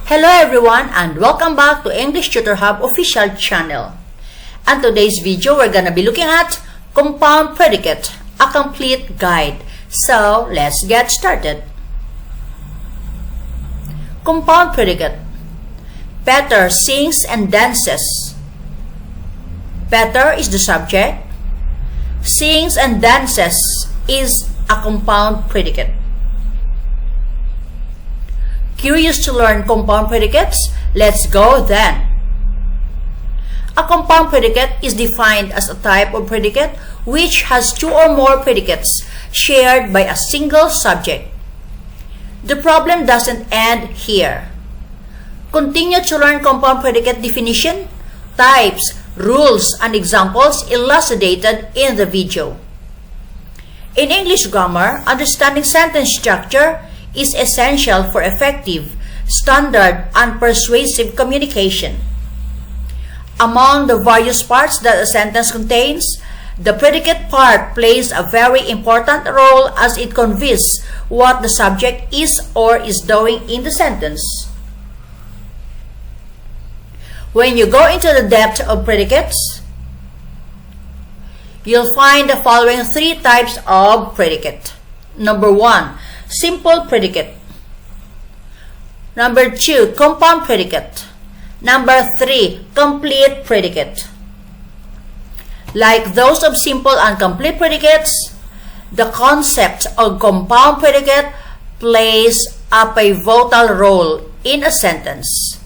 Hello everyone and welcome back to English Tutor Hub official channel. And today's video we're gonna be looking at compound predicate, a complete guide. So let's get started. Compound predicate. Peter sings and dances. Peter is the subject. Sings and dances is a compound predicate. Curious to learn compound predicates? Let's go then. A compound predicate is defined as a type of predicate which has two or more predicates shared by a single subject. The problem doesn't end here. Continue to learn compound predicate definition, types, rules, and examples elucidated in the video. In English grammar, understanding sentence structure is essential for effective, standard, and persuasive communication. Among the various parts that a sentence contains, the predicate part plays a very important role as it conveys what the subject is or is doing in the sentence. When you go into the depth of predicates, you'll find the following three types of predicate. Number 1, simple predicate. Number 2, compound predicate. Number 3, complete predicate. Like those of simple and complete predicates, the concept of compound predicate plays a pivotal role in a sentence,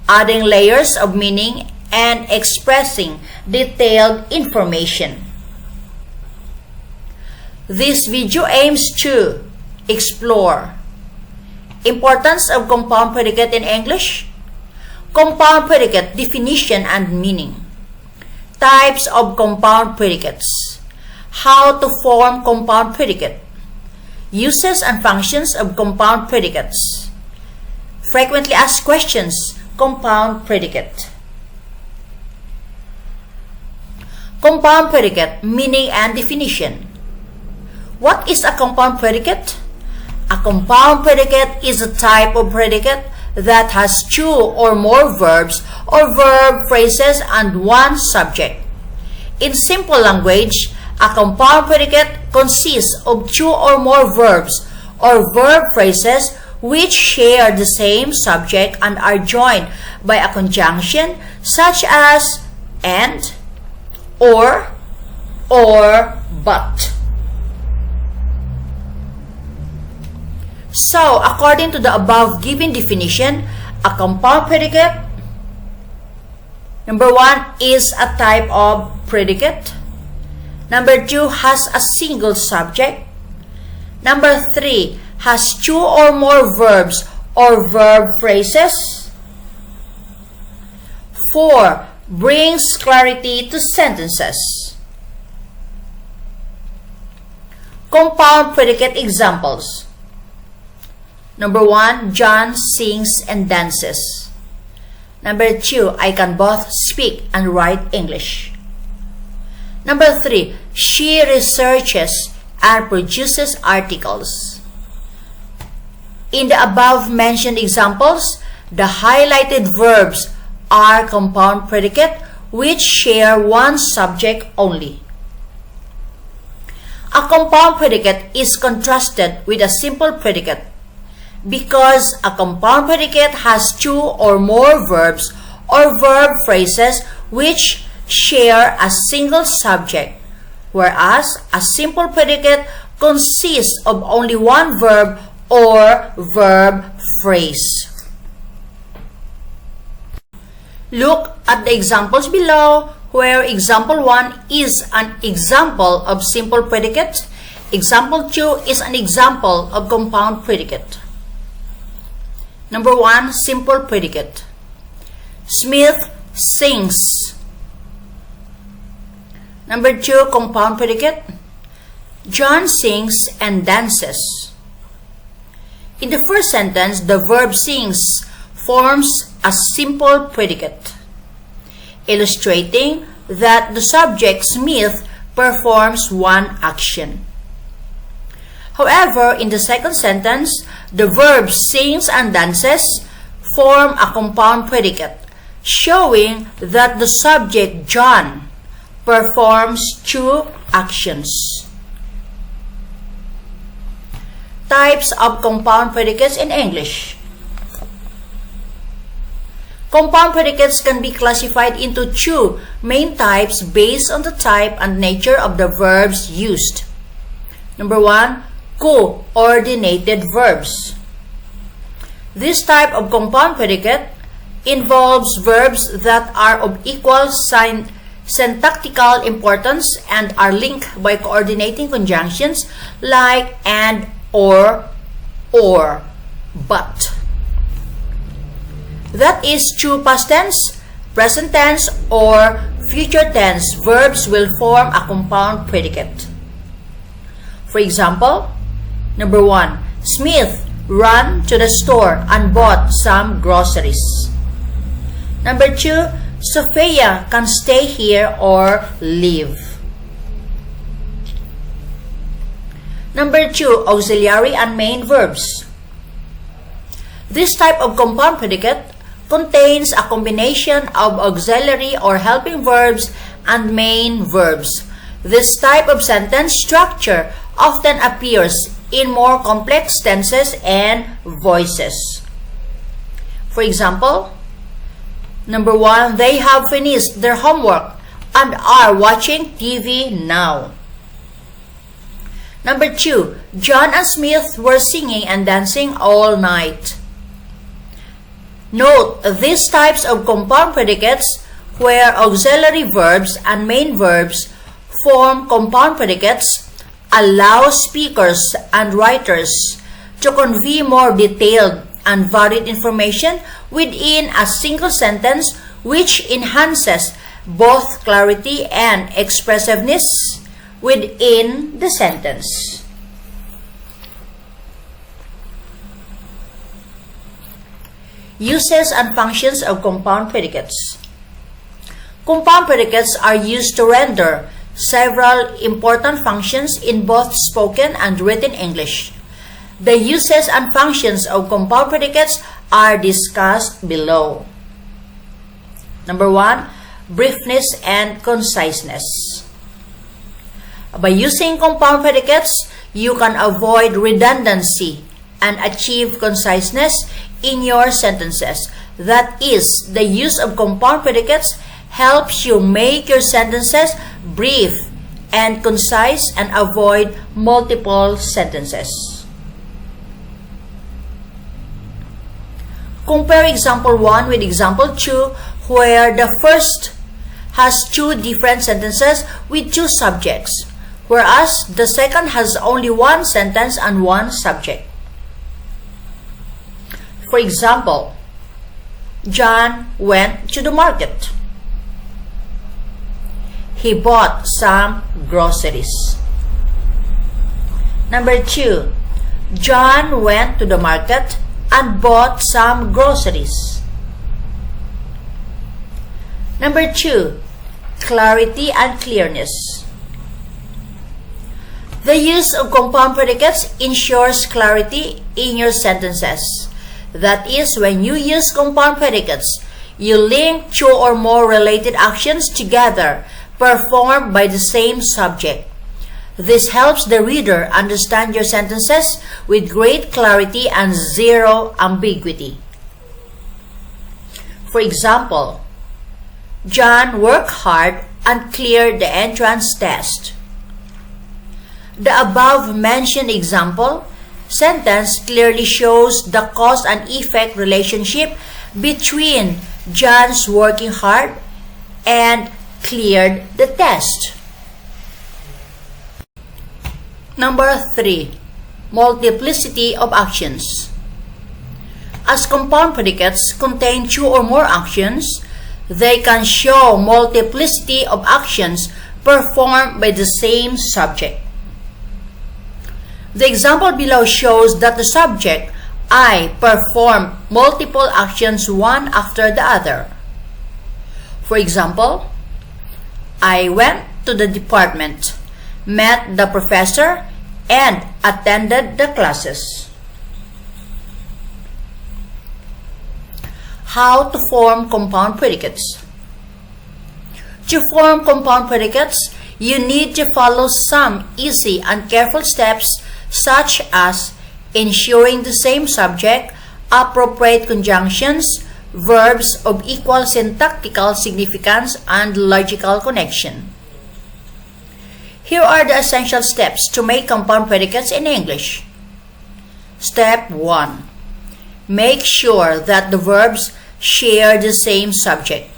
adding layers of meaning and expressing detailed information. This video aims to explore importance of compound predicate in English, compound predicate definition and meaning, types of compound predicates, how to form compound predicate, uses and functions of compound predicates, frequently asked questions, compound predicate. Compound predicate, meaning and definition. What is a compound predicate? A compound predicate is a type of predicate that has two or more verbs or verb phrases and one subject. In simple language, a compound predicate consists of two or more verbs or verb phrases which share the same subject and are joined by a conjunction such as and, or but. So, according to the above given definition, a compound predicate, number 1, is a type of predicate. Number 2, has a single subject. Number 3, has two or more verbs or verb phrases. 4, brings clarity to sentences. Compound predicate examples. Number 1, John sings and dances. Number 2, I can both speak and write English. Number 3, she researches and produces articles. In the above mentioned examples, the highlighted verbs are compound predicate which share one subject only. A compound predicate is contrasted with a simple predicate because a compound predicate has two or more verbs or verb phrases which share a single subject, whereas a simple predicate consists of only one verb or verb phrase. Look at the examples below where example 1 is an example of simple predicate, example 2 is an example of compound predicate. Number 1, simple predicate. Smith sings. Number 2, compound predicate. John sings and dances. In the first sentence, the verb sings forms a simple predicate, illustrating that the subject Smith performs one action. However, in the second sentence, the verb sings and dances form a compound predicate, showing that the subject John performs two actions. Types of compound predicates in English. Compound predicates can be classified into two main types based on the type and nature of the verbs used. Number 1, coordinated verbs. This type of compound predicate involves verbs that are of equal syntactical importance and are linked by coordinating conjunctions like and, or, but. That is, true past tense, present tense, or future tense verbs will form a compound predicate. For example, number 1, Smith ran to the store and bought some groceries. Number 2, Sophia can stay here or leave. Number 2, auxiliary and main verbs. This type of compound predicate contains a combination of auxiliary or helping verbs and main verbs. This type of sentence structure often appears in more complex tenses and voices. For example, number 1, they have finished their homework and are watching TV now. Number 2, John and Smith were singing and dancing all night. Note, these types of compound predicates where auxiliary verbs and main verbs form compound predicates allow speakers and writers to convey more detailed and varied information within a single sentence, which enhances both clarity and expressiveness within the sentence. Uses and functions of compound predicates. Compound predicates are used to render several important functions in both spoken and written English. The uses and functions of compound predicates are discussed below. Number 1, briefness and conciseness. By using compound predicates, you can avoid redundancy and achieve conciseness in your sentences. That is, the use of compound predicates helps you make your sentences brief and concise and avoid multiple sentences. Compare example 1 with example 2, where the first has two different sentences with two subjects, whereas the second has only one sentence and one subject. For example, John went to the market. He bought some groceries. Number 2, John went to the market and bought some groceries. Number 2, clarity and clearness. The use of compound predicates ensures clarity in your sentences. That is, when you use compound predicates, you link two or more related actions together performed by the same subject. This helps the reader understand your sentences with great clarity and zero ambiguity. For example, John worked hard and cleared the entrance test. The above-mentioned example sentence clearly shows the cause and effect relationship between John's working hard and cleared the test. Number 3, multiplicity of actions. As compound predicates contain two or more actions, they can show multiplicity of actions performed by the same subject. The example below shows that the subject, I, performed multiple actions one after the other. For example, I went to the department, met the professor, and attended the classes. How to form compound predicates. To form compound predicates, you need to follow some easy and careful steps such as ensuring the same subject, appropriate conjunctions, verbs of equal syntactical significance, and logical connection. Here are the essential steps to make compound predicates in English. Step 1. Make sure that the verbs share the same subject.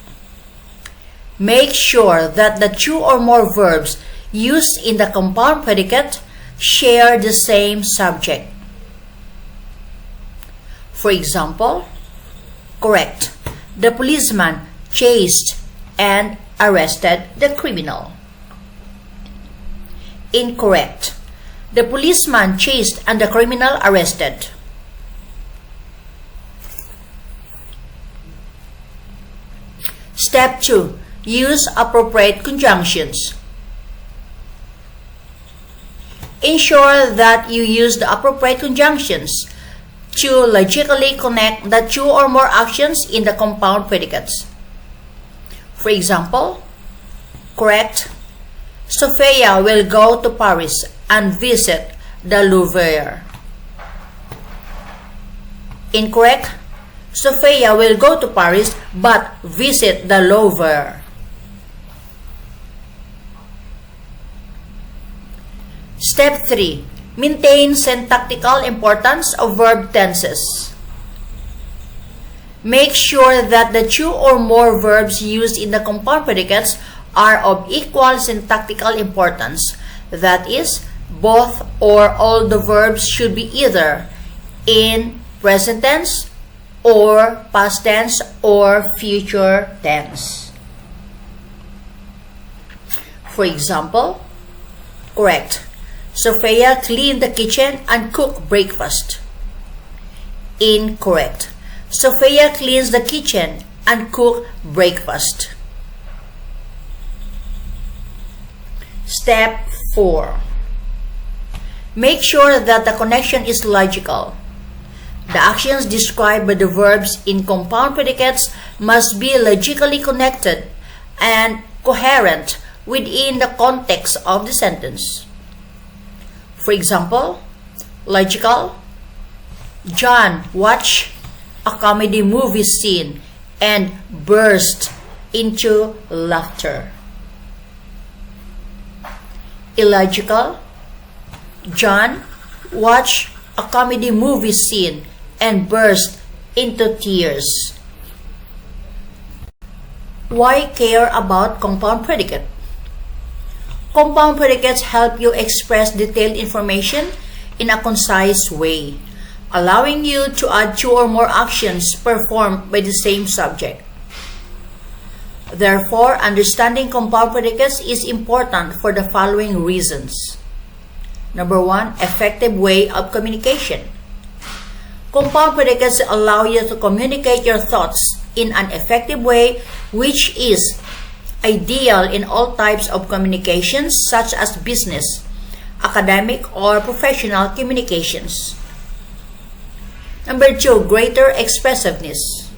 Make sure that the two or more verbs used in the compound predicate share the same subject. For example, correct. The policeman chased and arrested the criminal. Incorrect. The policeman chased and the criminal arrested. Step 2. Use appropriate conjunctions. Ensure that you use the appropriate conjunctions to logically connect the two or more actions in the compound predicates. For example, correct. Sophia will go to Paris and visit the Louvre. Incorrect. Sophia will go to Paris but visit the Louvre. Step 3. Maintain syntactical importance of verb tenses. Make sure that the two or more verbs used in the compound predicates are of equal syntactical importance. That is, both or all the verbs should be either in present tense or past tense or future tense. For example, correct. Sophia cleaned the kitchen and cooked breakfast. Incorrect. Sophia cleans the kitchen and cooked breakfast. Step 4. Make sure that the connection is logical. The actions described by the verbs in compound predicates must be logically connected and coherent within the context of the sentence. For example, logical. John watched a comedy movie scene and burst into laughter. Illogical. John watched a comedy movie scene and burst into tears. Why care about compound predicate? Compound predicates help you express detailed information in a concise way, allowing you to add two or more actions performed by the same subject. Therefore, understanding compound predicates is important for the following reasons. Number 1, effective way of communication. Compound predicates allow you to communicate your thoughts in an effective way, which is ideal in all types of communications such as business, academic, or professional communications. Number 2, greater expressiveness.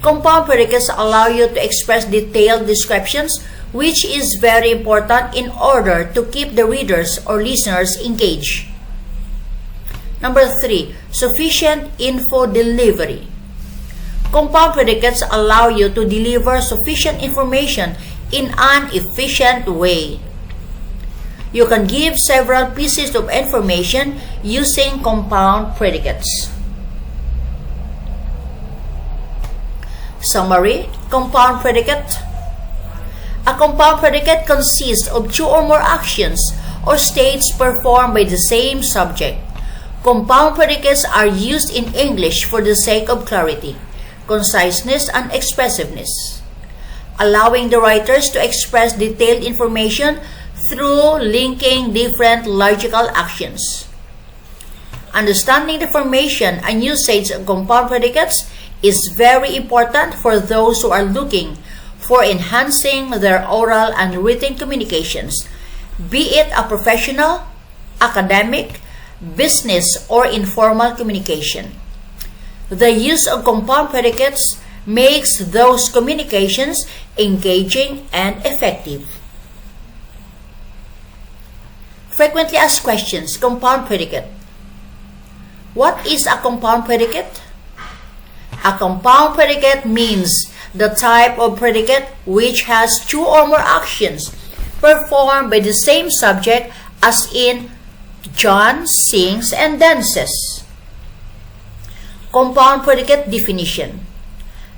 Compound predicates allow you to express detailed descriptions, which is very important in order to keep the readers or listeners engaged. Number 3, sufficient info delivery. Compound predicates allow you to deliver sufficient information in an efficient way. You can give several pieces of information using compound predicates. Summary: compound predicate. A compound predicate consists of two or more actions or states performed by the same subject. Compound predicates are used in English for the sake of clarity, conciseness, and expressiveness, allowing the writers to express detailed information through linking different logical actions. Understanding the formation and usage of compound predicates is very important for those who are looking for enhancing their oral and written communications, be it a professional, academic, business, or informal communication. The use of compound predicates makes those communications engaging and effective. Frequently asked questions, compound predicate. What is a compound predicate? A compound predicate means the type of predicate which has two or more actions performed by the same subject, as in John sings and dances. Compound predicate definition.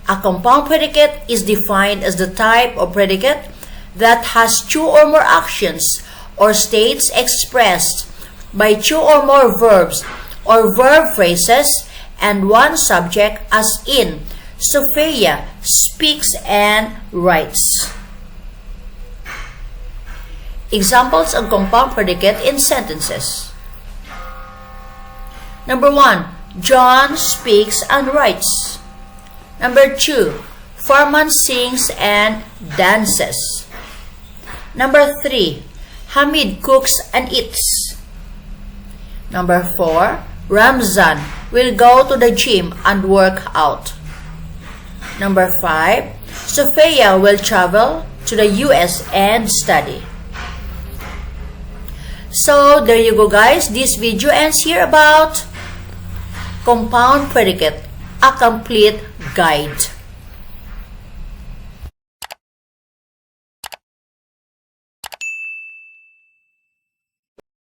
A compound predicate is defined as the type of predicate that has two or more actions or states expressed by two or more verbs or verb phrases and one subject, as in Sophia speaks and writes. Examples of compound predicate in sentences. Number 1, John speaks and writes. Number 2, Farman sings and dances. Number 3, Hamid cooks and eats. Number 4, Ramzan will go to the gym and work out. Number 5, Sophia will travel to the US and study. So, there you go guys. This video ends here about compound predicate, a complete guide.